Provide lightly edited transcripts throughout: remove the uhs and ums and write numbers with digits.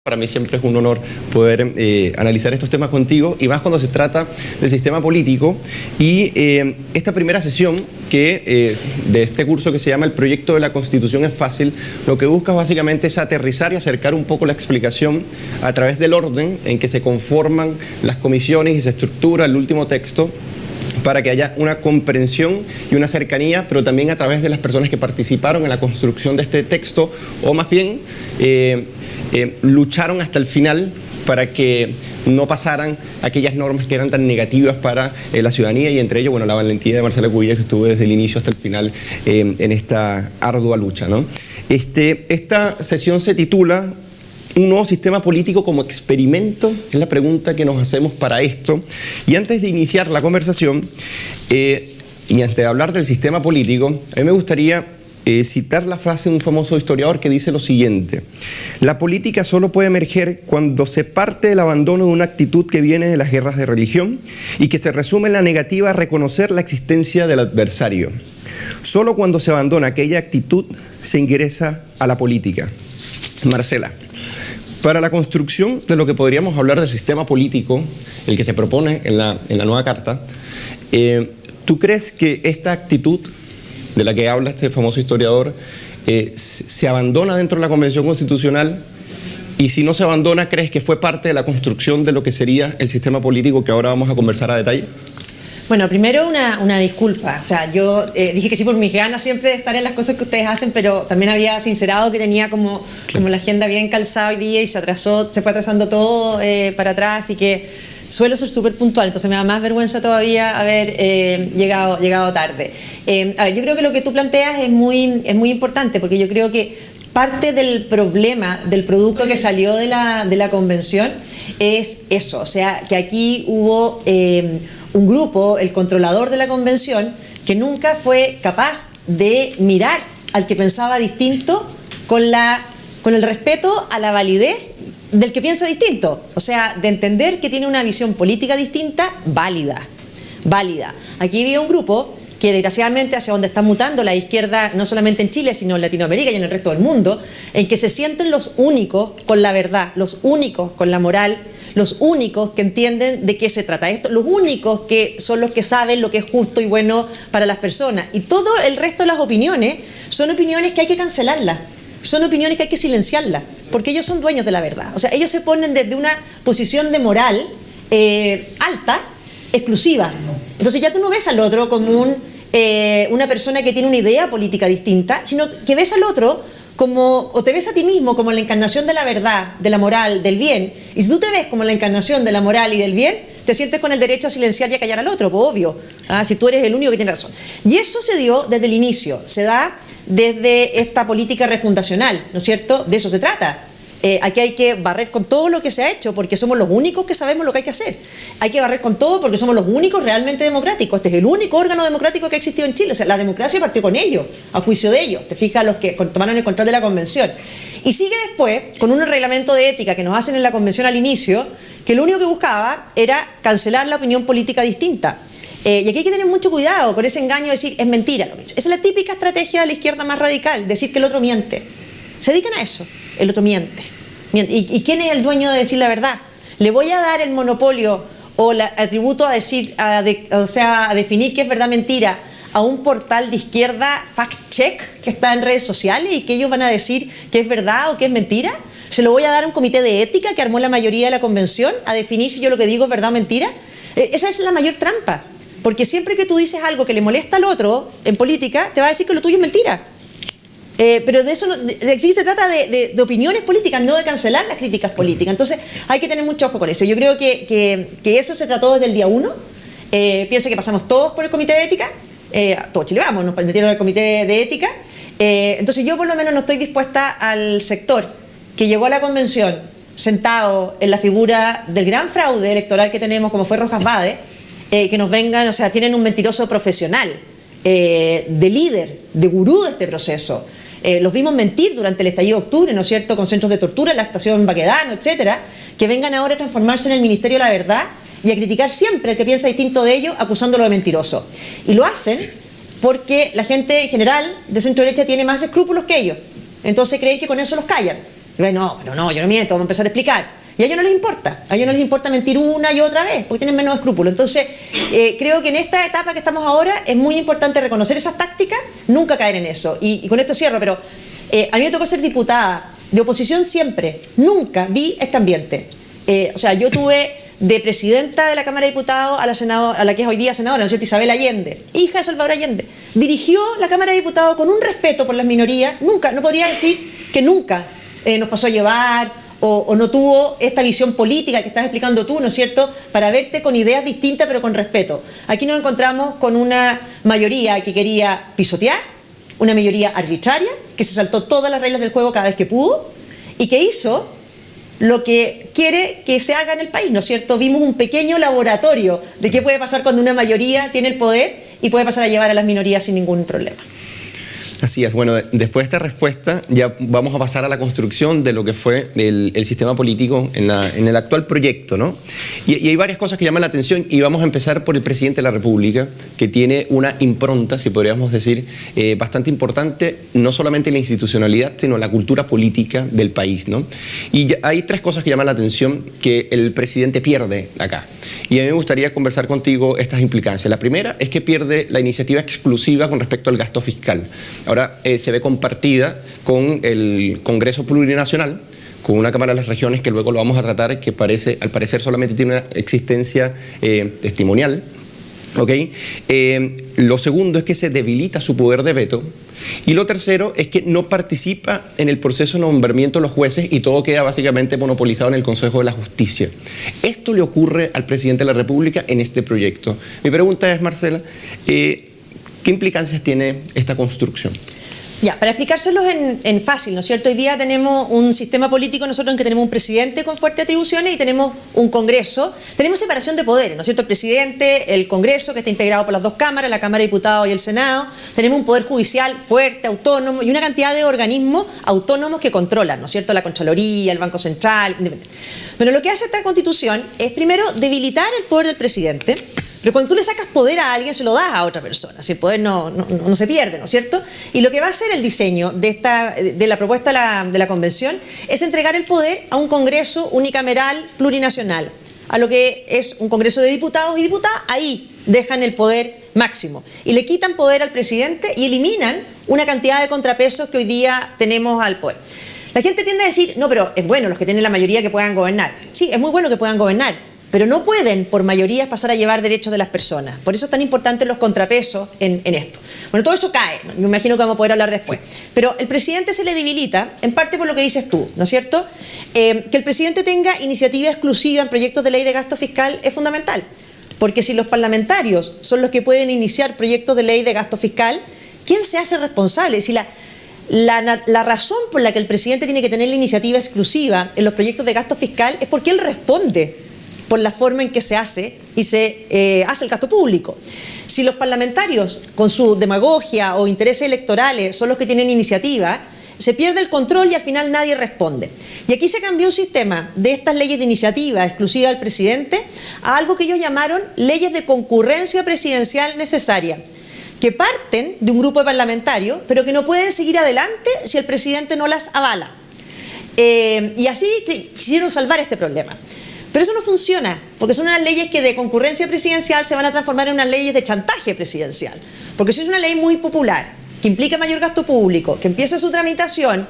Para mí siempre es un honor poder analizar estos temas contigo, y más cuando se trata del sistema político. Y esta primera sesión de este curso, que se llama El proyecto de la Constitución es fácil, lo que busca básicamente es aterrizar y acercar un poco la explicación a través del orden en que se conforman las comisiones y se estructura el último texto, para que haya una comprensión y una cercanía, pero también a través de las personas que participaron en la construcción de este texto, o más bien lucharon hasta el final para que no pasaran aquellas normas que eran tan negativas para la ciudadanía, y entre ellos, bueno, la valentía de Marcela Cubillas, que estuvo desde el inicio hasta el final en esta ardua lucha, ¿no? Esta sesión se titula ¿Un nuevo sistema político como experimento? Es la pregunta que nos hacemos para esto. Y antes de iniciar la conversación, y antes de hablar del sistema político, a mí me gustaría citar la frase de un famoso historiador que dice lo siguiente: la política solo puede emerger cuando se parte del abandono de una actitud que viene de las guerras de religión y que se resume en la negativa a reconocer la existencia del adversario. Solo cuando se abandona aquella actitud se ingresa a la política. Marcela, para la construcción de lo que podríamos hablar del sistema político, el que se propone en la nueva carta, ¿tú crees que esta actitud de la que habla este famoso historiador se abandona dentro de la Convención Constitucional? Y si no se abandona, ¿crees que fue parte de la construcción de lo que sería el sistema político que ahora vamos a conversar a detalle? Bueno, primero una disculpa. O sea, yo dije que sí por mis ganas siempre de estar en las cosas que ustedes hacen, pero también había sincerado que tenía como la agenda bien calzada hoy día y se fue atrasando todo para atrás, y que suelo ser súper puntual, entonces me da más vergüenza todavía haber llegado tarde. A ver, yo creo que lo que tú planteas es muy importante, porque yo creo que parte del problema del producto que salió de la convención es eso, o sea, que aquí hubo un grupo, el controlador de la convención, que nunca fue capaz de mirar al que pensaba distinto con el respeto a la validez del que piensa distinto, o sea, de entender que tiene una visión política distinta, válida. Aquí había un grupo que desgraciadamente hacia donde está mutando la izquierda, no solamente en Chile, sino en Latinoamérica y en el resto del mundo, en que se sienten los únicos con la verdad, los únicos con la moral, los únicos que entienden de qué se trata esto, los únicos que son los que saben lo que es justo y bueno para las personas. Y todo el resto de las opiniones son opiniones que hay que cancelarlas, son opiniones que hay que silenciarlas, porque ellos son dueños de la verdad. O sea, ellos se ponen desde una posición de moral alta, exclusiva. Entonces ya tú no ves al otro como una persona que tiene una idea política distinta, sino que ves al otro o te ves a ti mismo como la encarnación de la verdad, de la moral, del bien. Y si tú te ves como la encarnación de la moral y del bien, te sientes con el derecho a silenciar y a callar al otro, pues obvio, si tú eres el único que tiene razón. Y eso se dio desde el inicio, se da desde esta política refundacional, ¿no es cierto? De eso se trata. Aquí hay que barrer con todo lo que se ha hecho, porque somos los únicos que sabemos lo que hay que hacer. Hay que barrer con todo porque somos los únicos realmente democráticos. Este es el único órgano democrático que ha existido en Chile. O sea, la democracia partió con ellos, a juicio de ellos. Te fijas, los que tomaron el control de la convención. Y sigue después con un reglamento de ética que nos hacen en la convención al inicio, que lo único que buscaba era cancelar la opinión política distinta. Y aquí hay que tener mucho cuidado con ese engaño de decir es mentira lo que hizo. Esa es la típica estrategia de la izquierda más radical, decir que el otro miente. Se dedican a eso, el otro miente. ¿Y quién es el dueño de decir la verdad? ¿Le voy a dar el monopolio o el atributo a definir qué es verdad mentira a un portal de izquierda fact-check que está en redes sociales y que ellos van a decir qué es verdad o qué es mentira? ¿Se lo voy a dar a un comité de ética que armó la mayoría de la convención a definir si yo lo que digo es verdad o mentira? Esa es la mayor trampa, porque siempre que tú dices algo que le molesta al otro en política, te va a decir que lo tuyo es mentira. Pero de eso aquí se trata de opiniones políticas, no de cancelar las críticas políticas. Entonces hay que tener mucho ojo con eso. Yo creo que eso se trató desde el día 1. Piensa que pasamos todos por el comité de ética, todo Chile vamos, nos metieron al comité de ética. Entonces yo por lo menos no estoy dispuesta al sector que llegó a la convención sentado en la figura del gran fraude electoral que tenemos, como fue Rojas Vade, que nos vengan, o sea, tienen un mentiroso profesional, de líder, de gurú de este proceso. Los vimos mentir durante el estallido de octubre, ¿no es cierto?, con centros de tortura en la estación Baquedano, etcétera, que vengan ahora a transformarse en el Ministerio de la Verdad y a criticar siempre al que piensa distinto de ellos, acusándolo de mentiroso. Y lo hacen porque la gente en general de centro derecha tiene más escrúpulos que ellos, entonces creen que con eso los callan. No, pero no, yo no miento, vamos a empezar a explicar. Y a ellos no les importa. A ellos no les importa mentir una y otra vez, porque tienen menos escrúpulos. Entonces, creo que en esta etapa que estamos ahora es muy importante reconocer esas tácticas, nunca caer en eso. Y con esto cierro, pero a mí me tocó ser diputada de oposición siempre. Nunca vi este ambiente. O sea, yo tuve de presidenta de la Cámara de Diputados a la que es hoy día senadora, ¿no es cierto? Isabel Allende, hija de Salvador Allende. Dirigió la Cámara de Diputados con un respeto por las minorías. Nunca, no podría decir que nunca nos pasó a llevar o no tuvo esta visión política que estás explicando tú, ¿no es cierto?, para verte con ideas distintas pero con respeto. Aquí nos encontramos con una mayoría que quería pisotear, una mayoría arbitraria, que se saltó todas las reglas del juego cada vez que pudo y que hizo lo que quiere que se haga en el país, ¿no es cierto? Vimos un pequeño laboratorio de qué puede pasar cuando una mayoría tiene el poder y puede pasar a llevar a las minorías sin ningún problema. Así es. Bueno, después de esta respuesta ya vamos a pasar a la construcción de lo que fue el sistema político en el actual proyecto, ¿no? Y hay varias cosas que llaman la atención y vamos a empezar por el presidente de la República, que tiene una impronta, si podríamos decir, bastante importante, no solamente en la institucionalidad, sino en la cultura política del país, ¿no? Y hay tres cosas que llaman la atención que el presidente pierde acá. Y a mí me gustaría conversar contigo estas implicancias. La primera es que pierde la iniciativa exclusiva con respecto al gasto fiscal. Ahora se ve compartida con el Congreso Plurinacional, con una Cámara de las Regiones que luego lo vamos a tratar, que al parecer solamente tiene una existencia testimonial. ¿Okay? Lo segundo es que se debilita su poder de veto. Y lo tercero es que no participa en el proceso de nombramiento de los jueces y todo queda básicamente monopolizado en el Consejo de la Justicia. Esto le ocurre al presidente de la República en este proyecto. Mi pregunta es, Marcela, ¿qué implicancias tiene esta construcción? Ya, para explicárselos en fácil, ¿no es cierto? Hoy día tenemos un sistema político nosotros en que tenemos un presidente con fuertes atribuciones y tenemos un Congreso. Tenemos separación de poderes, ¿no es cierto? El presidente, el Congreso, que está integrado por las dos cámaras, la Cámara de Diputados y el Senado. Tenemos un poder judicial fuerte, autónomo y una cantidad de organismos autónomos que controlan, ¿no es cierto? La Contraloría, el Banco Central. Bueno, lo que hace esta Constitución es primero debilitar el poder del presidente. Pero cuando tú le sacas poder a alguien, se lo das a otra persona. Si el poder no se pierde, ¿no es cierto? Y lo que va a hacer el diseño de la propuesta de la Convención es entregar el poder a un Congreso unicameral plurinacional, a lo que es un Congreso de diputados y diputadas. Ahí dejan el poder máximo y le quitan poder al presidente y eliminan una cantidad de contrapesos que hoy día tenemos al poder. La gente tiende a decir, no, pero es bueno los que tienen la mayoría que puedan gobernar. Sí, es muy bueno que puedan gobernar, pero no pueden por mayorías pasar a llevar derechos de las personas. Por eso es tan importante los contrapesos en esto. Bueno, todo eso cae, ¿no? Me imagino que vamos a poder hablar después. Pero el presidente se le debilita, en parte por lo que dices tú, ¿no es cierto? Que el presidente tenga iniciativa exclusiva en proyectos de ley de gasto fiscal es fundamental. Porque si los parlamentarios son los que pueden iniciar proyectos de ley de gasto fiscal, ¿quién se hace responsable? Si la razón por la que el presidente tiene que tener la iniciativa exclusiva en los proyectos de gasto fiscal es porque él responde por la forma en que se hace y se hace el gasto público. Si los parlamentarios, con su demagogia o intereses electorales, son los que tienen iniciativa, se pierde el control y al final nadie responde. Y aquí se cambió un sistema de estas leyes de iniciativa exclusiva del presidente a algo que ellos llamaron leyes de concurrencia presidencial necesaria, que parten de un grupo de parlamentarios, pero que no pueden seguir adelante si el presidente no las avala. Y así quisieron salvar este problema. Pero eso no funciona, porque son unas leyes que de concurrencia presidencial se van a transformar en unas leyes de chantaje presidencial. Porque si es una ley muy popular, que implica mayor gasto público, que empieza su tramitación,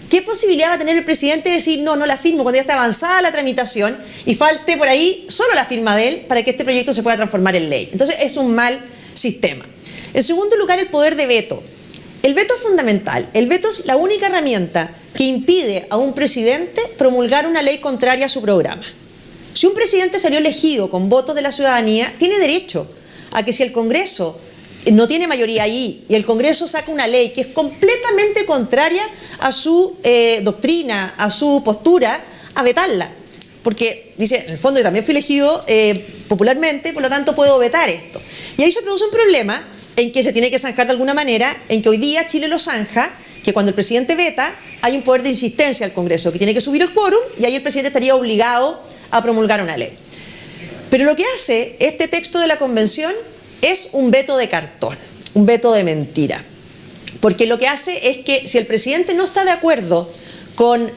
¿qué posibilidad va a tener el presidente de decir no la firmo cuando ya está avanzada la tramitación y falte por ahí solo la firma de él para que este proyecto se pueda transformar en ley? Entonces es un mal sistema. En segundo lugar, el poder de veto. El veto es fundamental. El veto es la única herramienta que impide a un presidente promulgar una ley contraria a su programa. Si un presidente salió elegido con votos de la ciudadanía, tiene derecho a que si el Congreso no tiene mayoría ahí y el Congreso saca una ley que es completamente contraria a su doctrina, a su postura, a vetarla. Porque dice, en el fondo yo también fui elegido popularmente, por lo tanto puedo vetar esto. Y ahí se produce un problema en que se tiene que zanjar de alguna manera, en que hoy día Chile lo zanja, que cuando el presidente veta hay un poder de insistencia al Congreso, que tiene que subir el quórum y ahí el presidente estaría obligado a promulgar una ley. Pero lo que hace este texto de la Convención es un veto de cartón, un veto de mentira. Porque lo que hace es que si el presidente no está de acuerdo con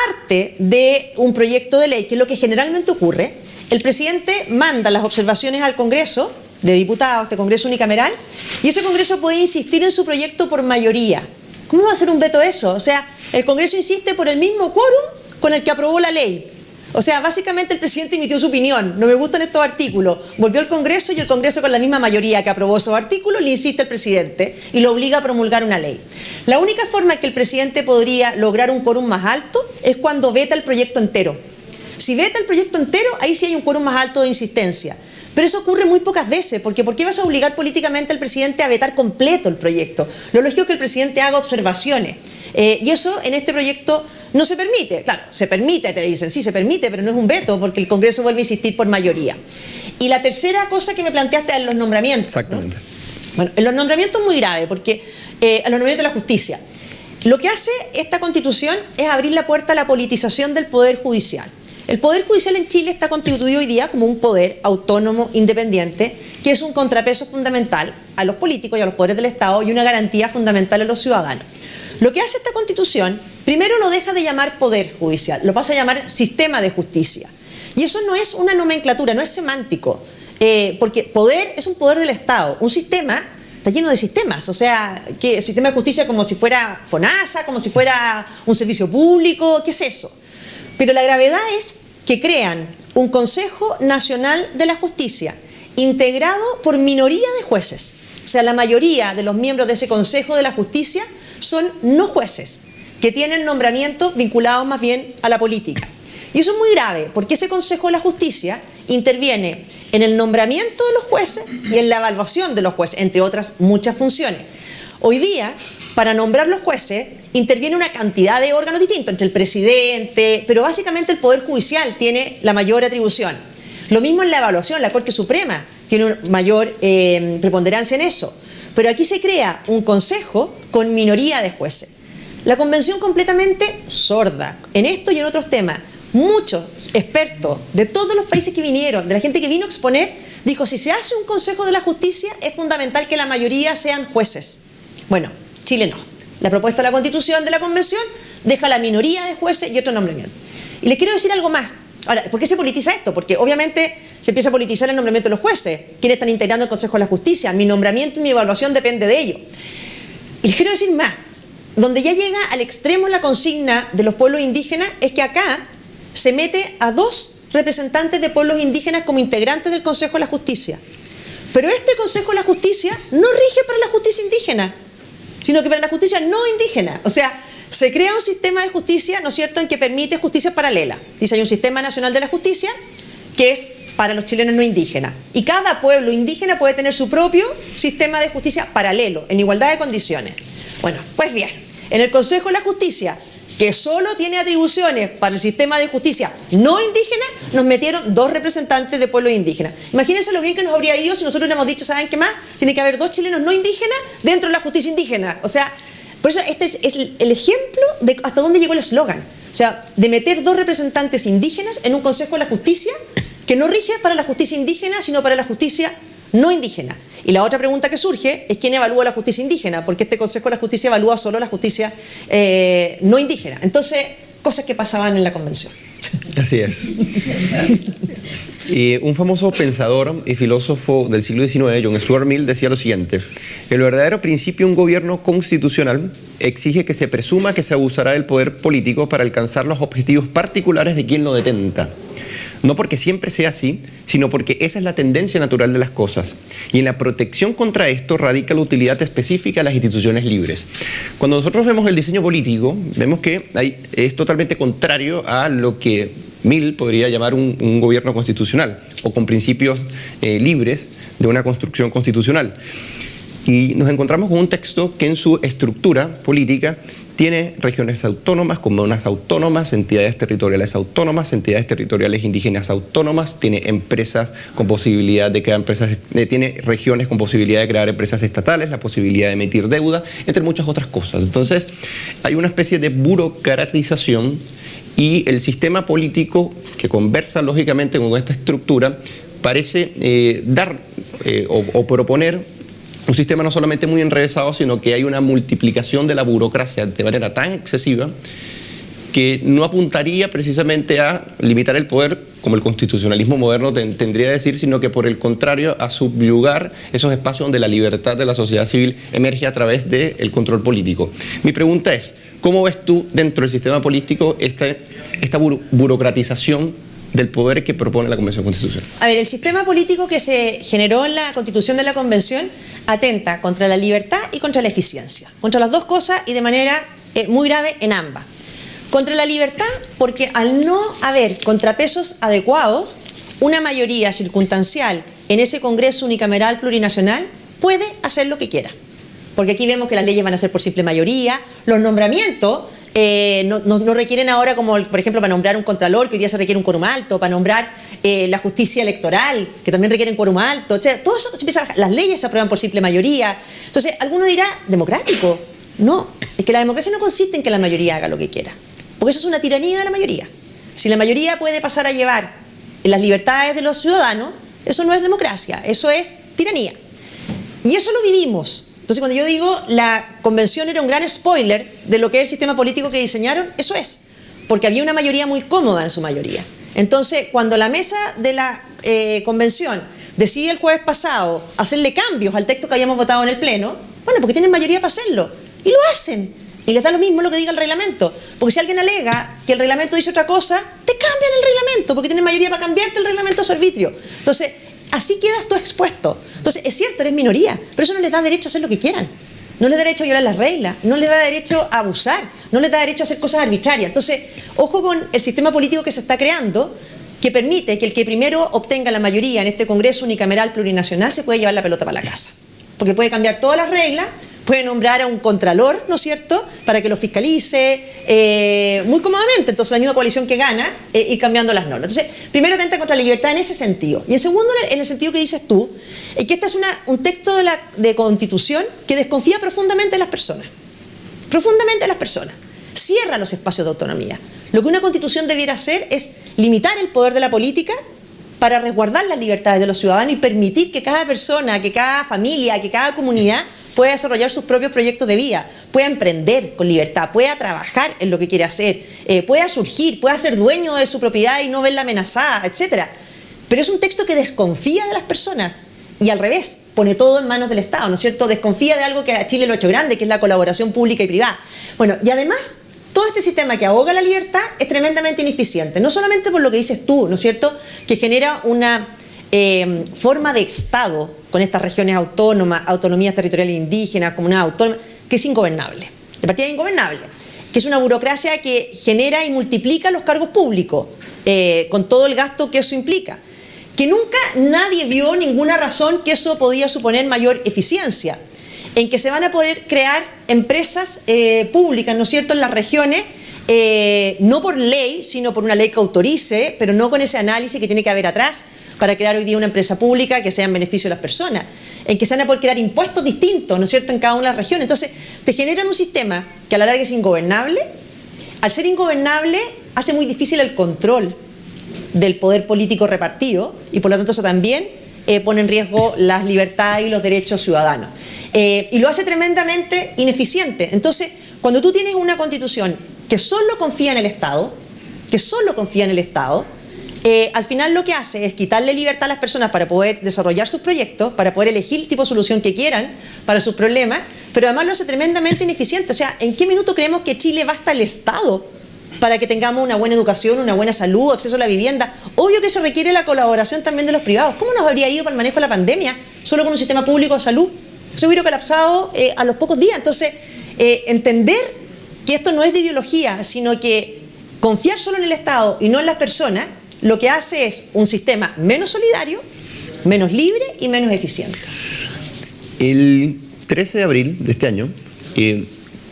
parte de un proyecto de ley, que es lo que generalmente ocurre, el presidente manda las observaciones al Congreso de Diputados, este Congreso unicameral, y ese Congreso puede insistir en su proyecto por mayoría. ¿Cómo va a ser un veto eso? O sea, el Congreso insiste por el mismo quórum con el que aprobó la ley. O sea, básicamente el presidente emitió su opinión, no me gustan estos artículos, volvió al Congreso y el Congreso con la misma mayoría que aprobó esos artículos le insiste al presidente y lo obliga a promulgar una ley. La única forma en que el presidente podría lograr un quórum más alto es cuando veta el proyecto entero. Si veta el proyecto entero, ahí sí hay un quórum más alto de insistencia. Pero eso ocurre muy pocas veces, porque ¿por qué vas a obligar políticamente al presidente a vetar completo el proyecto? Lo lógico es que el presidente haga observaciones. Y eso en este proyecto no se permite. Claro, se permite, te dicen, sí se permite, pero no es un veto, porque el Congreso vuelve a insistir por mayoría. Y la tercera cosa que me planteaste es los nombramientos. Exactamente. ¿No? Bueno, en los nombramientos es muy grave, porque a los nombramientos de la justicia. Lo que hace esta Constitución es abrir la puerta a la politización del Poder Judicial. El Poder Judicial en Chile está constituido hoy día como un poder autónomo, independiente, que es un contrapeso fundamental a los políticos y a los poderes del Estado y una garantía fundamental a los ciudadanos. Lo que hace esta Constitución, primero lo deja de llamar Poder Judicial, lo pasa a llamar Sistema de Justicia. Y eso no es una nomenclatura, no es semántico, porque poder es un poder del Estado, un sistema está lleno de sistemas, o sea, que sistema de justicia como si fuera FONASA, como si fuera un servicio público, ¿qué es eso? Pero la gravedad es que crean un Consejo Nacional de la Justicia integrado por minoría de jueces. O sea, la mayoría de los miembros de ese Consejo de la Justicia son no jueces, que tienen nombramientos vinculados más bien a la política. Y eso es muy grave, porque ese Consejo de la Justicia interviene en el nombramiento de los jueces y en la evaluación de los jueces, entre otras muchas funciones. Hoy día, para nombrar los jueces, interviene una cantidad de órganos distintos, entre el presidente, pero básicamente el Poder Judicial tiene la mayor atribución. Lo mismo en la evaluación, la Corte Suprema tiene una mayor preponderancia en eso. Pero aquí se crea un consejo con minoría de jueces. La Convención completamente sorda en esto y en otros temas. Muchos expertos de todos los países que vinieron, de la gente que vino a exponer, dijo, si se hace un Consejo de la Justicia es fundamental que la mayoría sean jueces. Bueno, Chile no. La propuesta de la Constitución de la Convención deja la minoría de jueces y otro nombramiento. Y les quiero decir algo más. Ahora, ¿por qué se politiza esto? Porque obviamente se empieza a politizar el nombramiento de los jueces. ¿Quiénes están integrando el Consejo de la Justicia? Mi nombramiento y mi evaluación depende de ello. Y les quiero decir más. Donde ya llega al extremo la consigna de los pueblos indígenas es que acá se mete a 2 representantes de pueblos indígenas como integrantes del Consejo de la Justicia. Pero este Consejo de la Justicia no rige para la justicia indígena, sino que para la justicia no indígena. O sea, se crea un sistema de justicia, ¿no es cierto?, en que permite justicia paralela. Dice, hay un sistema nacional de la justicia que es para los chilenos no indígenas. Y cada pueblo indígena puede tener su propio sistema de justicia paralelo, en igualdad de condiciones. Bueno, pues bien, en el Consejo de la Justicia, que solo tiene atribuciones para el sistema de justicia no indígena, nos metieron 2 representantes de pueblos indígenas. Imagínense lo bien que nos habría ido si nosotros hubiéramos dicho, ¿saben qué más? Tiene que haber 2 chilenos no indígenas dentro de la justicia indígena. O sea, por eso este es el ejemplo de hasta dónde llegó el eslogan. O sea, de meter 2 representantes indígenas en un Consejo de la Justicia que no rige para la justicia indígena, sino para la justicia no indígena. Y la otra pregunta que surge es quién evalúa la justicia indígena, porque este Consejo de la Justicia evalúa solo la justicia no indígena. Entonces, cosas que pasaban en la Convención. Así es. Y un famoso pensador y filósofo del siglo XIX, John Stuart Mill, decía lo siguiente: el verdadero principio de un gobierno constitucional exige que se presuma que se abusará del poder político para alcanzar los objetivos particulares de quien lo detenta. No porque siempre sea así, sino porque esa es la tendencia natural de las cosas. Y en la protección contra esto radica la utilidad específica de las instituciones libres. Cuando nosotros vemos el diseño político, vemos que es totalmente contrario a lo que Mill podría llamar un gobierno constitucional, o con principios libres de una construcción constitucional. Y nos encontramos con un texto que en su estructura política tiene regiones autónomas, comunas autónomas, entidades territoriales autónomas, entidades territoriales indígenas autónomas, tiene empresas con posibilidad de crear empresas, tiene regiones con posibilidad de crear empresas estatales, la posibilidad de emitir deuda, entre muchas otras cosas. Entonces, hay una especie de burocratización y el sistema político que conversa lógicamente con esta estructura parece dar o proponer un sistema no solamente muy enrevesado, sino que hay una multiplicación de la burocracia de manera tan excesiva que no apuntaría precisamente a limitar el poder, como el constitucionalismo moderno tendría que decir, sino que por el contrario a subyugar esos espacios donde la libertad de la sociedad civil emerge a través del control político. Mi pregunta es, ¿cómo ves tú dentro del sistema político esta burocratización del poder que propone la Convención Constitucional? A ver, el sistema político que se generó en la Constitución de la Convención atenta contra la libertad y contra la eficiencia, contra las dos cosas y de manera muy grave en ambas. Contra la libertad, porque al no haber contrapesos adecuados, una mayoría circunstancial en ese Congreso unicameral plurinacional puede hacer lo que quiera. Porque aquí vemos que las leyes van a ser por simple mayoría, los nombramientos no requieren ahora, como por ejemplo para nombrar un contralor, que hoy día se requiere un quórum alto, para nombrar la justicia electoral, que también requieren quórum alto, todo eso se empieza a bajar. Las leyes se aprueban por simple mayoría. Entonces, alguno dirá, ¿democrático? No, es que la democracia no consiste en que la mayoría haga lo que quiera, porque eso es una tiranía de la mayoría. Si la mayoría puede pasar a llevar las libertades de los ciudadanos, eso no es democracia, eso es tiranía. Y eso lo vivimos. Entonces, cuando yo digo la convención era un gran spoiler de lo que es el sistema político que diseñaron, eso es, porque había una mayoría muy cómoda en su mayoría. Entonces, cuando la mesa de la convención decide el jueves pasado hacerle cambios al texto que habíamos votado en el pleno, bueno, porque tienen mayoría para hacerlo, y lo hacen. Y les da lo mismo lo que diga el reglamento, porque si alguien alega que el reglamento dice otra cosa, te cambian el reglamento, porque tienen mayoría para cambiarte el reglamento a su arbitrio. Entonces, así quedas tú expuesto. Entonces, es cierto, eres minoría, pero eso no les da derecho a hacer lo que quieran. No les da derecho a violar las reglas, no les da derecho a abusar, no les da derecho a hacer cosas arbitrarias. Entonces, ojo con el sistema político que se está creando, que permite que el que primero obtenga la mayoría en este Congreso unicameral plurinacional se puede llevar la pelota para la casa. Porque puede cambiar todas las reglas, puede nombrar a un contralor, ¿no es cierto?, para que lo fiscalice muy cómodamente. Entonces, la misma coalición que gana, ir cambiando las normas. Entonces, primero atenta contra la libertad en ese sentido. Y en segundo, en el sentido que dices tú, que este es un texto de Constitución que desconfía profundamente de las personas. Profundamente de las personas. Cierra los espacios de autonomía. Lo que una Constitución debiera hacer es limitar el poder de la política para resguardar las libertades de los ciudadanos y permitir que cada persona, que cada familia, que cada comunidad pueda desarrollar sus propios proyectos de vida, pueda emprender con libertad, pueda trabajar en lo que quiere hacer, pueda surgir, pueda ser dueño de su propiedad y no verla amenazada, etc. Pero es un texto que desconfía de las personas y al revés, pone todo en manos del Estado, ¿no es cierto? Desconfía de algo que a Chile lo ha hecho grande, que es la colaboración pública y privada. Bueno, y además, todo este sistema que ahoga la libertad es tremendamente ineficiente, no solamente por lo que dices tú, ¿no es cierto?, que genera una forma de Estado con estas regiones autónomas, autonomías territoriales indígenas, comunidades autónomas, que es ingobernable. De partida es ingobernable, que es una burocracia que genera y multiplica los cargos públicos, con todo el gasto que eso implica. Que nunca nadie vio ninguna razón que eso podía suponer mayor eficiencia, en que se van a poder crear empresas públicas, ¿no es cierto?, en las regiones, no por ley, sino por una ley que autorice, pero no con ese análisis que tiene que haber atrás, para crear hoy día una empresa pública que sea en beneficio de las personas, en que se van a poder crear impuestos distintos, ¿no es cierto?, en cada una de las regiones. Entonces, te generan un sistema que a la larga es ingobernable. Al ser ingobernable, hace muy difícil el control del poder político repartido y por lo tanto eso también pone en riesgo las libertades y los derechos ciudadanos. Y lo hace tremendamente ineficiente. Entonces, cuando tú tienes una constitución que solo confía en el Estado, al final lo que hace es quitarle libertad a las personas para poder desarrollar sus proyectos, para poder elegir el tipo de solución que quieran para sus problemas, pero además lo hace tremendamente ineficiente. O sea, ¿en qué minuto creemos que Chile basta el Estado para que tengamos una buena educación, una buena salud, acceso a la vivienda? Obvio que eso requiere la colaboración también de los privados. ¿Cómo nos habría ido para el manejo de la pandemia solo con un sistema público de salud? Se hubiera colapsado a los pocos días. Entonces, entender que esto no es de ideología, sino que confiar solo en el Estado y no en las personas, lo que hace es un sistema menos solidario, menos libre y menos eficiente. El 13 de abril de este año,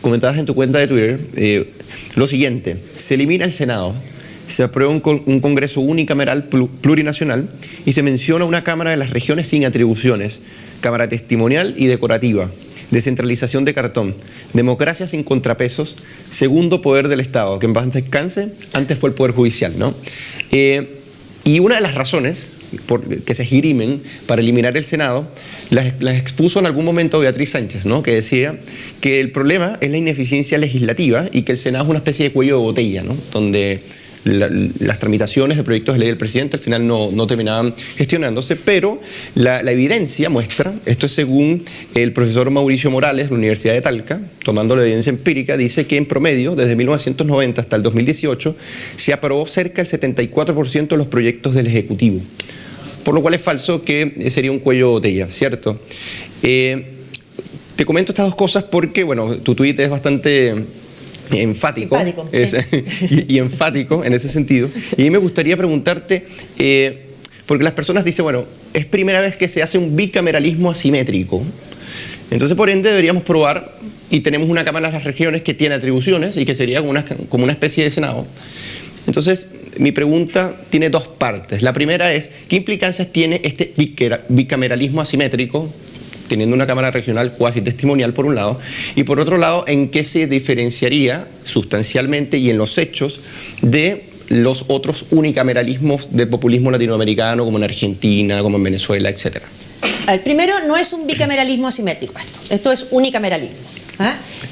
comentabas en tu cuenta de Twitter lo siguiente: se elimina el Senado, se aprueba un Congreso unicameral plurinacional y se menciona una Cámara de las Regiones sin atribuciones, Cámara testimonial y decorativa, descentralización de cartón, democracia sin contrapesos, segundo poder del Estado, que en paz descanse, antes fue el Poder Judicial, ¿no? Y una de las razones que se esgrimen para eliminar el Senado, las expuso en algún momento Beatriz Sánchez, ¿no? Que decía que el problema es la ineficiencia legislativa y que el Senado es una especie de cuello de botella, ¿no? Donde las tramitaciones de proyectos de ley del presidente al final no terminaban gestionándose, pero la evidencia muestra, esto es según el profesor Mauricio Morales de la Universidad de Talca, tomando la evidencia empírica, dice que en promedio, desde 1990 hasta el 2018, se aprobó cerca del 74% de los proyectos del Ejecutivo, por lo cual es falso que sería un cuello de botella, ¿cierto? Te comento estas dos cosas porque, bueno, tu tuit es bastante enfático y enfático en ese sentido. Y me gustaría preguntarte, porque las personas dicen, bueno, es primera vez que se hace un bicameralismo asimétrico. Entonces, por ende, deberíamos probar, y tenemos una Cámara de las Regiones que tiene atribuciones y que sería como una especie de Senado. Entonces, mi pregunta tiene dos partes. La primera es, ¿qué implicancias tiene este bicameralismo asimétrico, teniendo una Cámara Regional cuasi testimonial por un lado, y por otro lado, en qué se diferenciaría sustancialmente y en los hechos de los otros unicameralismos del populismo latinoamericano, como en Argentina, como en Venezuela, etcétera? A ver, primero, no es un bicameralismo asimétrico esto es unicameralismo.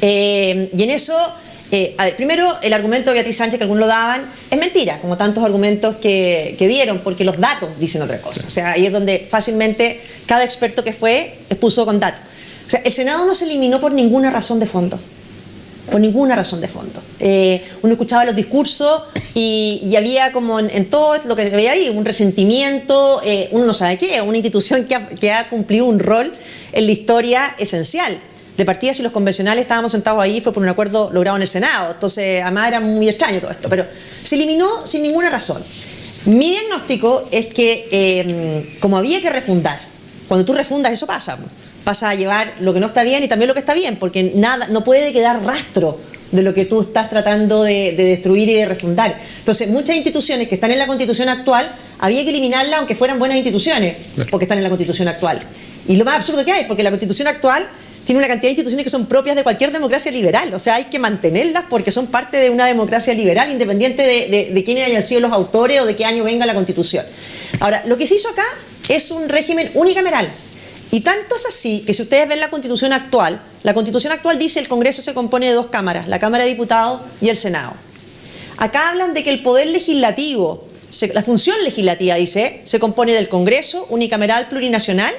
Y en eso, a ver, primero, el argumento de Beatriz Sánchez, que algunos lo daban, es mentira, como tantos argumentos que dieron, porque los datos dicen otra cosa. O sea, ahí es donde fácilmente cada experto que fue expuso con datos. O sea, el Senado no se eliminó por ninguna razón de fondo. Por ninguna razón de fondo. Uno escuchaba los discursos y había como en todo lo que veía ahí, un resentimiento, uno no sabe qué, una institución que ha cumplido un rol en la historia esencial. De partida, si los convencionales estábamos sentados ahí, fue por un acuerdo logrado en el Senado. Entonces, además era muy extraño todo esto, pero se eliminó sin ninguna razón. Mi diagnóstico es que, como había que refundar, cuando tú refundas eso pasa a llevar lo que no está bien y también lo que está bien, porque nada, no puede quedar rastro de lo que tú estás tratando de destruir y de refundar. Entonces, muchas instituciones que están en la Constitución actual, había que eliminarlas aunque fueran buenas instituciones, porque están en la Constitución actual. Y lo más absurdo que hay, porque la Constitución actual tiene una cantidad de instituciones que son propias de cualquier democracia liberal. O sea, hay que mantenerlas porque son parte de una democracia liberal, independiente de quiénes hayan sido los autores o de qué año venga la Constitución. Ahora, lo que se hizo acá es un régimen unicameral. Y tanto es así que si ustedes ven la Constitución actual dice el Congreso se compone de dos cámaras, la Cámara de Diputados y el Senado. Acá hablan de que el poder legislativo, la función legislativa, dice, se compone del Congreso unicameral plurinacional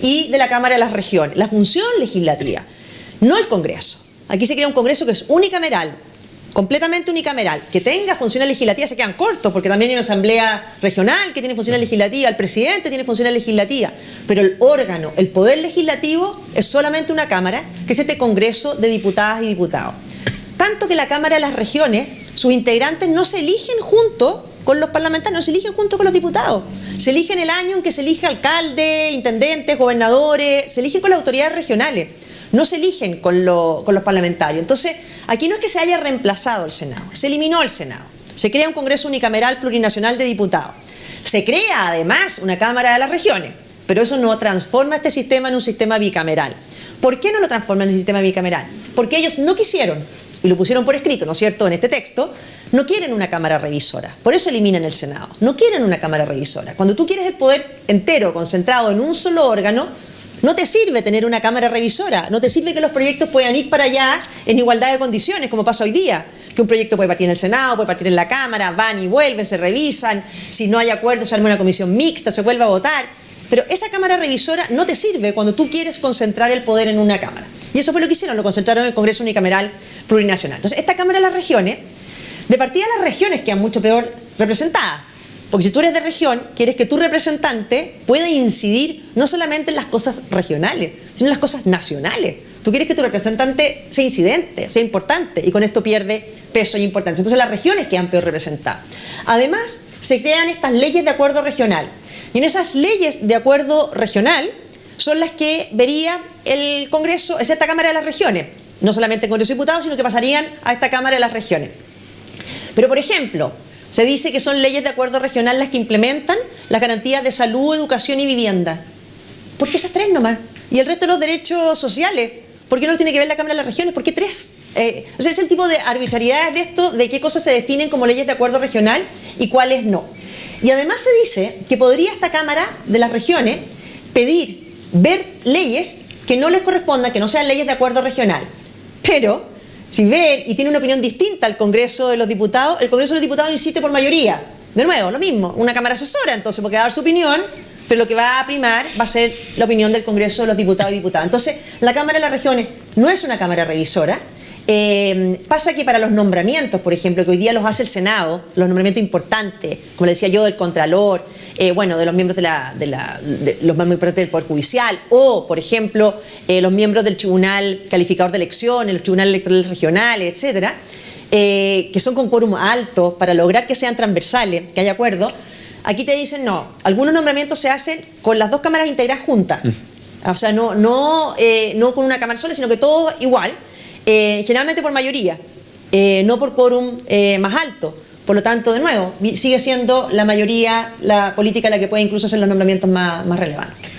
y de la Cámara de las Regiones. La función legislativa, no el Congreso. Aquí se crea un Congreso que es unicameral, completamente unicameral, que tenga funciones legislativas, se quedan cortos, porque también hay una asamblea regional que tiene funciones legislativas, el presidente tiene funciones legislativas, pero el órgano, el poder legislativo es solamente una cámara, que es este Congreso de Diputadas y Diputados. Tanto que la Cámara de las Regiones, sus integrantes no se eligen junto con los parlamentarios, no se eligen junto con los diputados, se eligen el año en que se elige alcalde, intendentes, gobernadores, se eligen con las autoridades regionales, no se eligen con los parlamentarios. Entonces, aquí no es que se haya reemplazado el Senado, se eliminó el Senado, se crea un Congreso unicameral plurinacional de diputados, se crea además una Cámara de las Regiones, pero eso no transforma este sistema en un sistema bicameral. ¿Por qué no lo transforman en un sistema bicameral? Porque ellos no quisieron, y lo pusieron por escrito, ¿no es cierto?, en este texto, no quieren una cámara revisora, por eso eliminan el Senado, no quieren una cámara revisora. Cuando tú quieres el poder entero, concentrado en un solo órgano, no te sirve tener una cámara revisora, no te sirve que los proyectos puedan ir para allá en igualdad de condiciones, como pasa hoy día, que un proyecto puede partir en el Senado, puede partir en la Cámara, van y vuelven, se revisan, si no hay acuerdo se arma una comisión mixta, se vuelve a votar, pero esa cámara revisora no te sirve cuando tú quieres concentrar el poder en una cámara. Y eso fue lo que hicieron, lo concentraron en el Congreso Unicameral Plurinacional. Entonces, esta Cámara de las Regiones, de partida las regiones quedan mucho peor representadas, porque si tú eres de región, quieres que tu representante pueda incidir no solamente en las cosas regionales, sino en las cosas nacionales. Tú quieres que tu representante sea incidente, sea importante, y con esto pierde peso y importancia. Entonces las regiones quedan peor representadas. Además, se crean estas leyes de acuerdo regional. Y en esas leyes de acuerdo regional son las que vería el Congreso, es esta Cámara de las Regiones. No solamente el Congreso de Diputados, sino que pasarían a esta Cámara de las Regiones. Pero, por ejemplo, se dice que son leyes de acuerdo regional las que implementan las garantías de salud, educación y vivienda. ¿Por qué esas tres nomás? Y el resto de los derechos sociales, ¿por qué no tiene que ver la Cámara de las Regiones? ¿Por qué tres? O sea, es el tipo de arbitrariedades de esto, de qué cosas se definen como leyes de acuerdo regional y cuáles no. Y además se dice que podría esta Cámara de las Regiones ver leyes que no les correspondan, que no sean leyes de acuerdo regional. Pero, si ven y tiene una opinión distinta al Congreso de los Diputados, el Congreso de los Diputados insiste por mayoría. De nuevo, lo mismo, una Cámara asesora, entonces, porque va a dar su opinión, pero lo que va a primar va a ser la opinión del Congreso de los Diputados y Diputadas. Entonces, la Cámara de las Regiones no es una Cámara revisora. Pasa que para los nombramientos, por ejemplo, que hoy día los hace el Senado, los nombramientos importantes, como le decía yo, del Contralor, de los miembros de los más importantes del Poder Judicial, o, por ejemplo, los miembros del Tribunal Calificador de Elecciones, los tribunales electorales regionales, etcétera, que son con quórum alto para lograr que sean transversales, que haya acuerdo. Aquí te dicen no, algunos nombramientos se hacen con las dos cámaras integradas juntas, o sea, no con una cámara sola, sino que todos igual. Generalmente por mayoría, no por quórum más alto. Por lo tanto, de nuevo, sigue siendo la mayoría la política la que puede incluso hacer los nombramientos más relevantes.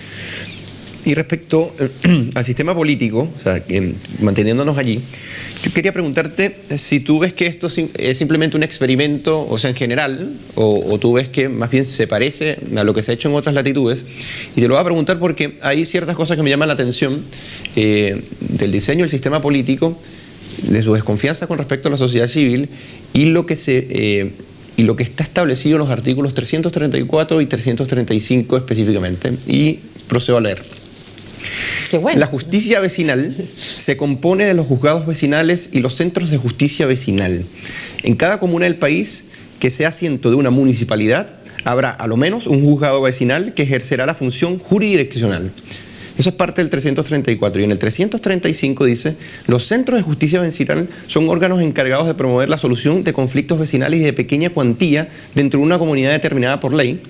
Y respecto al sistema político, o sea, manteniéndonos allí, yo quería preguntarte si tú ves que esto es simplemente un experimento, o sea, en general, o tú ves que más bien se parece a lo que se ha hecho en otras latitudes. Y te lo voy a preguntar porque hay ciertas cosas que me llaman la atención del diseño del sistema político, de su desconfianza con respecto a la sociedad civil y lo que está establecido en los artículos 334 y 335 específicamente. Y procedo a leer. Qué bueno. La justicia vecinal se compone de los juzgados vecinales y los centros de justicia vecinal. En cada comuna del país que sea asiento de una municipalidad habrá a lo menos un juzgado vecinal que ejercerá la función jurisdiccional. Eso es parte del 334. Y en el 335 dice: los centros de justicia vecinal son órganos encargados de promover la solución de conflictos vecinales y de pequeña cuantía dentro de una comunidad determinada por ley,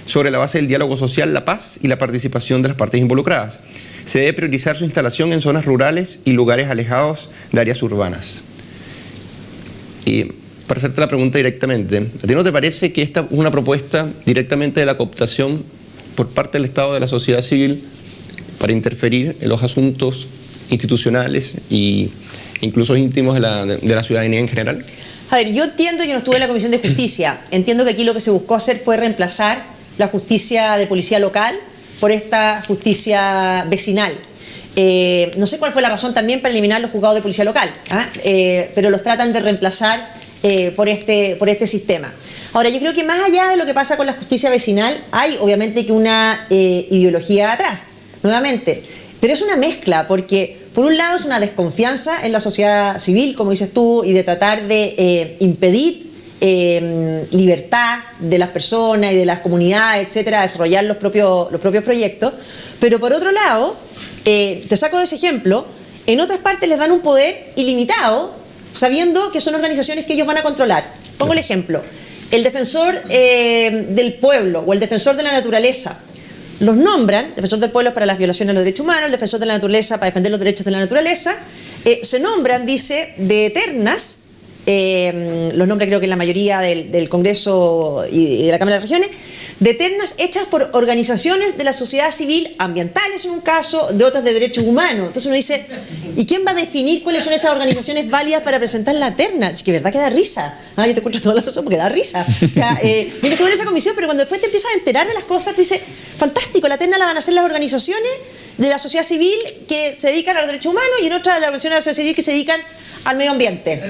sobre la base del diálogo social, la paz y la participación de las partes involucradas. Se debe priorizar su instalación en zonas rurales y lugares alejados de áreas urbanas. Y para hacerte la pregunta directamente, ¿a ti no te parece que esta es una propuesta directamente de la cooptación por parte del Estado de la sociedad civil para interferir en los asuntos institucionales e incluso íntimos de la ciudadanía en general? A ver, yo entiendo, yo no estuve en la Comisión de Justicia, entiendo que aquí lo que se buscó hacer fue reemplazar la justicia de policía local por esta justicia vecinal. No sé cuál fue la razón también para eliminar los juzgados de policía local, pero los tratan de reemplazar por este sistema. Ahora, yo creo que más allá de lo que pasa con la justicia vecinal, hay obviamente que una ideología atrás, nuevamente, pero es una mezcla, porque por un lado es una desconfianza en la sociedad civil, como dices tú, y de tratar de impedir libertad de las personas y de las comunidades, etcétera, a desarrollar los propios proyectos. Pero por otro lado, te saco de ese ejemplo, en otras partes les dan un poder ilimitado, sabiendo que son organizaciones que ellos van a controlar. Pongo el ejemplo, el defensor del pueblo o el defensor de la naturaleza. Los nombran, defensor del pueblo para las violaciones de los derechos humanos, el defensor de la naturaleza para defender los derechos de la naturaleza, se nombran, dice, de eternas, los nombra creo que en la mayoría del Congreso y de la Cámara de las Regiones, de ternas hechas por organizaciones de la sociedad civil, ambientales en un caso, de otras de derechos humanos. Entonces uno dice, ¿y quién va a definir cuáles son esas organizaciones válidas para presentar la terna? Es que verdad que da risa. Yo te escucho toda la razón porque da risa. O sea, yo estuve en esa comisión, pero cuando después te empiezas a enterar de las cosas, tú dices, fantástico, la terna la van a hacer las organizaciones de la sociedad civil que se dedican a los derechos humanos y en otras de las organizaciones de la sociedad civil que se dedican al medio ambiente.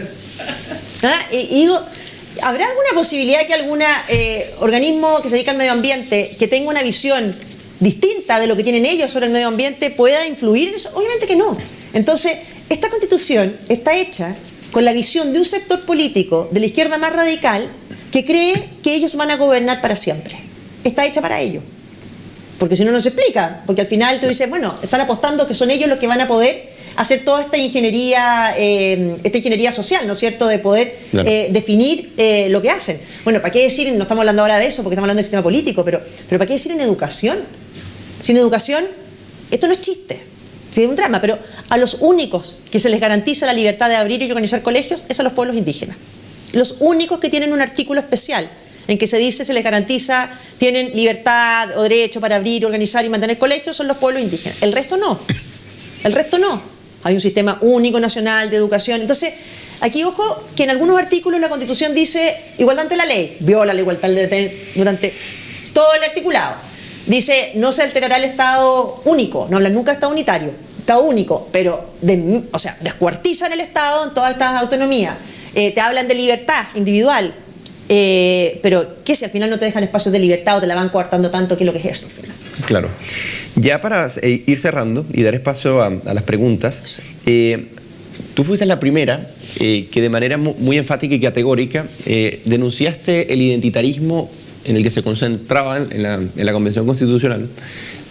Y digo, ¿habrá alguna posibilidad que algún organismo que se dedica al medio ambiente, que tenga una visión distinta de lo que tienen ellos sobre el medio ambiente, pueda influir en eso? Obviamente que no. Entonces, esta Constitución está hecha con la visión de un sector político de la izquierda más radical que cree que ellos van a gobernar para siempre. Está hecha para ello. Porque si no, no se explica. Porque al final tú dices, bueno, están apostando que son ellos los que van a poder hacer toda esta ingeniería social, ¿no es cierto?, de poder definir lo que hacen. Bueno, ¿para qué decir? No estamos hablando ahora de eso porque estamos hablando del sistema político, pero ¿para qué decir en educación? Sin educación, esto no es chiste, sí, es un drama, pero a los únicos que se les garantiza la libertad de abrir y organizar colegios es a los pueblos indígenas. Los únicos que tienen un artículo especial en que se dice se les garantiza, tienen libertad o derecho para abrir, organizar y mantener colegios, son los pueblos indígenas. El resto no. El resto no. Hay un sistema único nacional de educación. Entonces, aquí ojo que en algunos artículos la Constitución dice igualdad ante la ley, viola la igualdad durante todo el articulado. Dice no se alterará el Estado único, no hablan nunca de Estado unitario, Estado único, pero descuartizan el Estado en todas estas autonomías. Te hablan de libertad individual, pero ¿qué si al final no te dejan espacios de libertad o te la van coartando tanto? ¿Qué es lo que es eso? Claro. Ya para ir cerrando y dar espacio a las preguntas, tú fuiste la primera que de manera muy enfática y categórica denunciaste el identitarismo en el que se concentraba en la Convención Constitucional.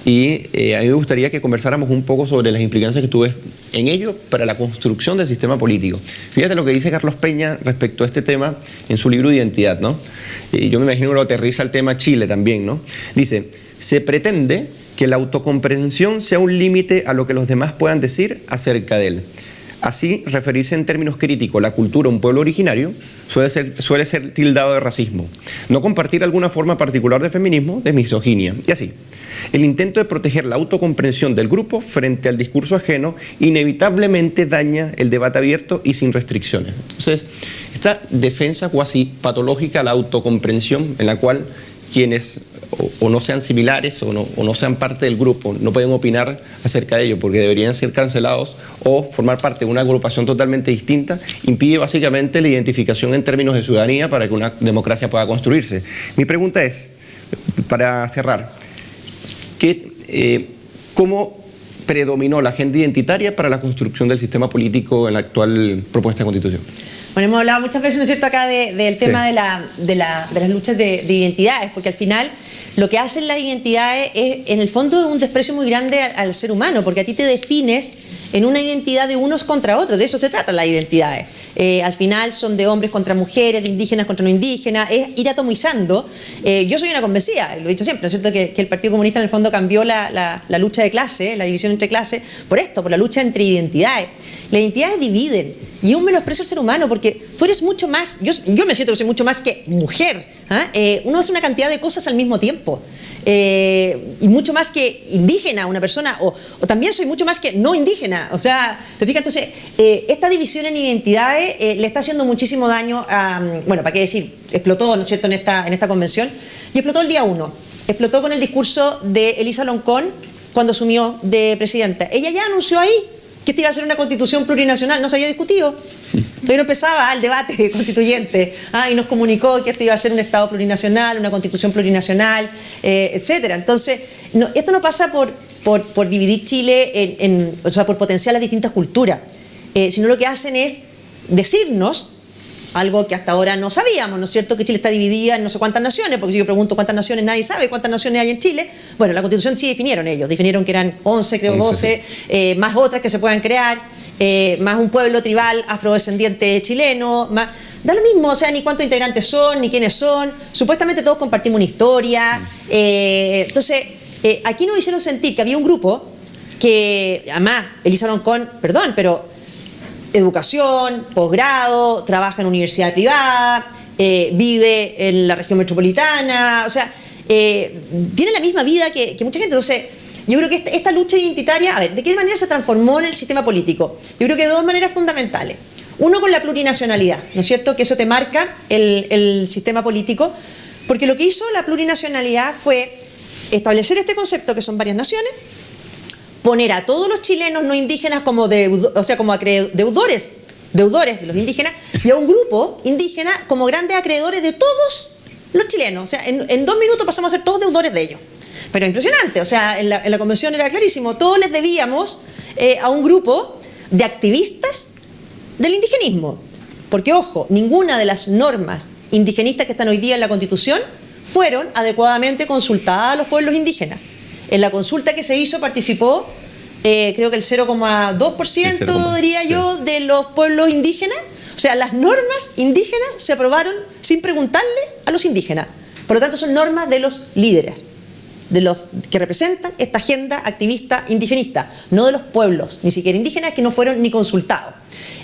Y a mí me gustaría que conversáramos un poco sobre las implicancias que tú ves en ello para la construcción del sistema político. Fíjate lo que dice Carlos Peña respecto a este tema en su libro Identidad, ¿no? Yo me imagino que lo aterriza al tema Chile también, ¿no? Dice, se pretende que la autocomprensión sea un límite a lo que los demás puedan decir acerca de él. Así, referirse en términos críticos a la cultura de un pueblo originario suele ser tildado de racismo. No compartir alguna forma particular de feminismo, de misoginia, y así. El intento de proteger la autocomprensión del grupo frente al discurso ajeno inevitablemente daña el debate abierto y sin restricciones. Entonces, esta defensa cuasi patológica a la autocomprensión en la cual quienes o no sean similares o no sean parte del grupo no pueden opinar acerca de ello porque deberían ser cancelados o formar parte de una agrupación totalmente distinta, impide básicamente la identificación en términos de ciudadanía para que una democracia pueda construirse. Mi pregunta es, para cerrar, ¿cómo predominó la agenda identitaria para la construcción del sistema político en la actual propuesta de Constitución? Bueno, hemos hablado muchas veces, ¿no es cierto?, acá del tema de las luchas de identidades, porque al final lo que hacen las identidades es, en el fondo, un desprecio muy grande al ser humano, porque a ti te defines en una identidad de unos contra otros, de eso se tratan las identidades. Al final son de hombres contra mujeres, de indígenas contra no indígenas, es ir atomizando. Yo soy una convencida, lo he dicho siempre, ¿no es cierto?, que el Partido Comunista en el fondo cambió la lucha de clase, la división entre clases, por esto, por la lucha entre identidades. Las identidades dividen y es un menosprecio al ser humano porque tú eres mucho más, yo me siento que soy mucho más que mujer, uno hace una cantidad de cosas al mismo tiempo. Y mucho más que indígena una persona o también soy mucho más que no indígena, o sea, te fijas, entonces esta división en identidades le está haciendo muchísimo daño a, bueno, para qué decir, explotó, ¿no es cierto?, en esta convención, y explotó el día 1, explotó con el discurso de Elisa Loncón cuando asumió de presidenta. Ella ya anunció ahí que esta iba a ser una constitución plurinacional, no se había discutido. Todavía no empezaba el debate constituyente, y nos comunicó que esto iba a ser un Estado plurinacional, una constitución plurinacional, etcétera. Entonces, esto no pasa por dividir Chile, o sea, por potenciar las distintas culturas, sino lo que hacen es decirnos algo que hasta ahora no sabíamos, ¿no es cierto?, que Chile está dividida en no sé cuántas naciones, porque si yo pregunto cuántas naciones, nadie sabe cuántas naciones hay en Chile. Bueno, la Constitución sí definieron ellos, definieron que eran 11, creo 12, sí. Más otras que se puedan crear, más un pueblo tribal afrodescendiente chileno, más, da lo mismo, o sea, ni cuántos integrantes son, ni quiénes son, supuestamente todos compartimos una historia, entonces, aquí nos hicieron sentir que había un grupo que, además, Elisa Loncón, perdón, pero educación, posgrado, trabaja en universidad privada, vive en la región metropolitana, o sea, tiene la misma vida que mucha gente. Entonces, yo creo que esta lucha identitaria, a ver, ¿de qué manera se transformó en el sistema político? Yo creo que de dos maneras fundamentales. Uno, con la plurinacionalidad, ¿no es cierto?, que eso te marca el sistema político, porque lo que hizo la plurinacionalidad fue establecer este concepto que son varias naciones, poner a todos los chilenos no indígenas como deudores de los indígenas y a un grupo indígena como grandes acreedores de todos los chilenos. O sea, en 2 minutos pasamos a ser todos deudores de ellos. Pero impresionante, o sea, en la convención era clarísimo, todos les debíamos a un grupo de activistas del indigenismo. Porque, ojo, ninguna de las normas indigenistas que están hoy día en la Constitución fueron adecuadamente consultadas a los pueblos indígenas. En la consulta que se hizo participó, creo que el 0,2%, diría yo, de los pueblos indígenas. O sea, las normas indígenas se aprobaron sin preguntarle a los indígenas. Por lo tanto, son normas de los líderes, de los que representan esta agenda activista indigenista, no de los pueblos, ni siquiera indígenas, que no fueron ni consultados.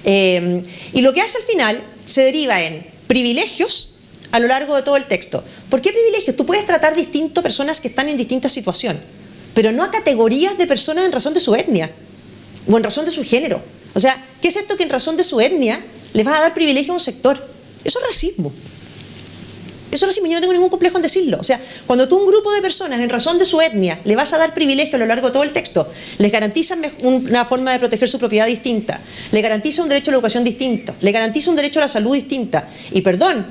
Y lo que hace al final se deriva en privilegios a lo largo de todo el texto. ¿Por qué privilegios? Tú puedes tratar distinto a personas que están en distintas situaciones, pero no a categorías de personas en razón de su etnia o en razón de su género. O sea, ¿qué es esto que en razón de su etnia le vas a dar privilegio a un sector. Eso es racismo. Eso es racismo, yo no tengo ningún complejo en decirlo. O sea, cuando tú a un grupo de personas, en razón de su etnia, le vas a dar privilegio a lo largo de todo el texto, les garantizas una forma de proteger su propiedad distinta, le garantiza un derecho a la educación distinto, le garantiza un derecho a la salud distinta, y perdón,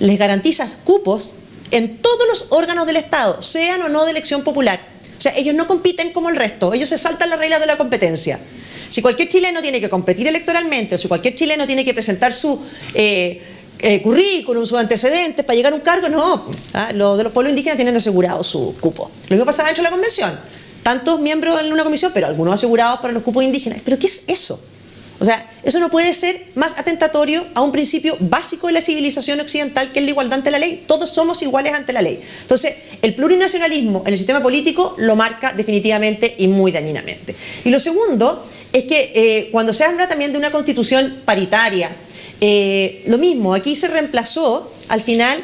les garantizas cupos en todos los órganos del Estado, sean o no de elección popular. O sea, ellos no compiten como el resto, ellos se saltan las reglas de la competencia. Si cualquier chileno tiene que competir electoralmente, o si cualquier chileno tiene que presentar su currículum, sus antecedentes para llegar a un cargo, no. Los de los pueblos indígenas tienen asegurado su cupo. Lo mismo pasaba dentro de la convención. Tantos miembros en una comisión, pero algunos asegurados para los cupos indígenas. ¿Pero qué es eso? O sea, eso no puede ser más atentatorio a un principio básico de la civilización occidental, que es la igualdad ante la ley. Todos somos iguales ante la ley. Entonces, el plurinacionalismo en el sistema político lo marca definitivamente y muy dañinamente. Y lo segundo es que cuando se habla también de una constitución paritaria, lo mismo, aquí se reemplazó al final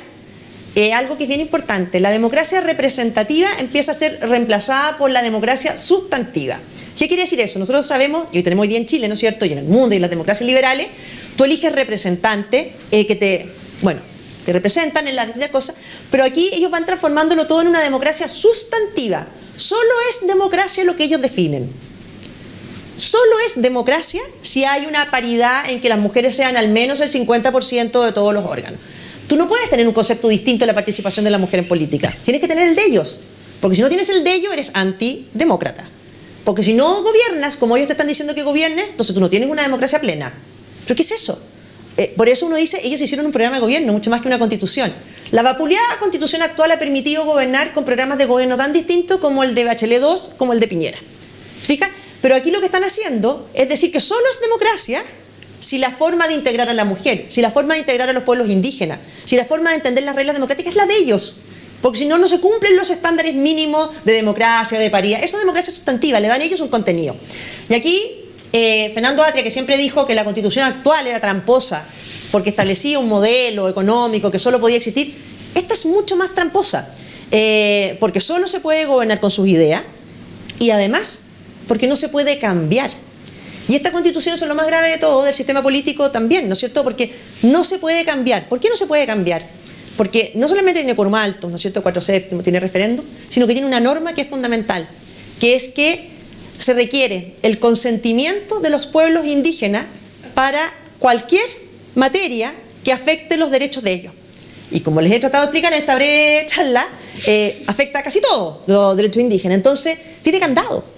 algo que es bien importante. La democracia representativa empieza a ser reemplazada por la democracia sustantiva. ¿Qué quiere decir eso? Nosotros sabemos, y hoy tenemos hoy día en Chile, ¿no es cierto?, y en el mundo y en las democracias liberales, tú eliges representantes que te representan en las distintas cosas, pero aquí ellos van transformándolo todo en una democracia sustantiva. Solo es democracia lo que ellos definen. Solo es democracia si hay una paridad en que las mujeres sean al menos el 50% de todos los órganos. Tú no puedes tener un concepto distinto de la participación de la mujer en política. Tienes que tener el de ellos. Porque si no tienes el de ellos, eres antidemócrata. Porque si no gobiernas, como ellos te están diciendo que gobiernes, entonces tú no tienes una democracia plena. ¿Pero qué es eso? Por eso uno dice, ellos hicieron un programa de gobierno, mucho más que una constitución. La vapuleada constitución actual ha permitido gobernar con programas de gobierno tan distintos como el de Bachelet II, como el de Piñera. ¿Fija? Pero aquí lo que están haciendo es decir que solo es democracia si la forma de integrar a la mujer, si la forma de integrar a los pueblos indígenas, si la forma de entender las reglas democráticas es la de ellos. Porque si no, no se cumplen los estándares mínimos de democracia, de paridad. Eso es democracia sustantiva, le dan a ellos un contenido. Y aquí, Fernando Atria, que siempre dijo que la constitución actual era tramposa porque establecía un modelo económico que solo podía existir, esta es mucho más tramposa, porque solo se puede gobernar con sus ideas y además porque no se puede cambiar. Y esta constitución es lo más grave de todo, del sistema político también, ¿no es cierto? Porque no se puede cambiar. ¿Por qué no se puede cambiar? Porque no solamente tiene quórum alto, ¿no es cierto?, 4/7, tiene referéndum, sino que tiene una norma que es fundamental, que es que se requiere el consentimiento de los pueblos indígenas para cualquier materia que afecte los derechos de ellos. Y como les he tratado de explicar en esta breve charla, afecta a casi todos los derechos indígenas. Entonces, tiene candado.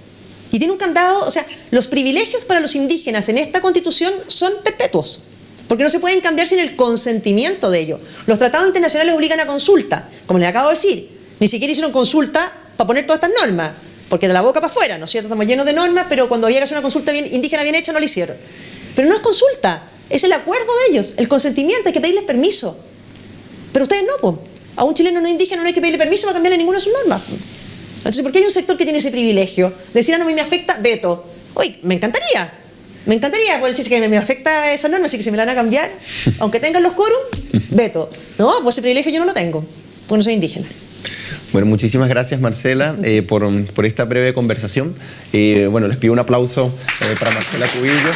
Y tiene un candado, o sea, los privilegios para los indígenas en esta constitución son perpetuos, porque no se pueden cambiar sin el consentimiento de ellos. Los tratados internacionales obligan a consulta, como les acabo de decir. Ni siquiera hicieron consulta para poner todas estas normas, porque de la boca para afuera, ¿no es cierto? Estamos llenos de normas, pero cuando llega a hacer una consulta indígena bien hecha no la hicieron. Pero no es consulta, es el acuerdo de ellos, el consentimiento, hay que pedirles permiso. Pero ustedes no, pues. A un chileno no indígena no hay que pedirle permiso para cambiarle ninguna de sus normas. Entonces, ¿por qué hay un sector que tiene ese privilegio? Decir, no, a mí me afecta, veto. Oye, me encantaría poder decir que me afecta esa norma, así que se me la van a cambiar, aunque tengan los quórum, veto. No, pues ese privilegio yo no lo tengo, porque no soy indígena. Bueno, muchísimas gracias, Marcela, por esta breve conversación. Bueno, les pido un aplauso para Marcela Cubillo.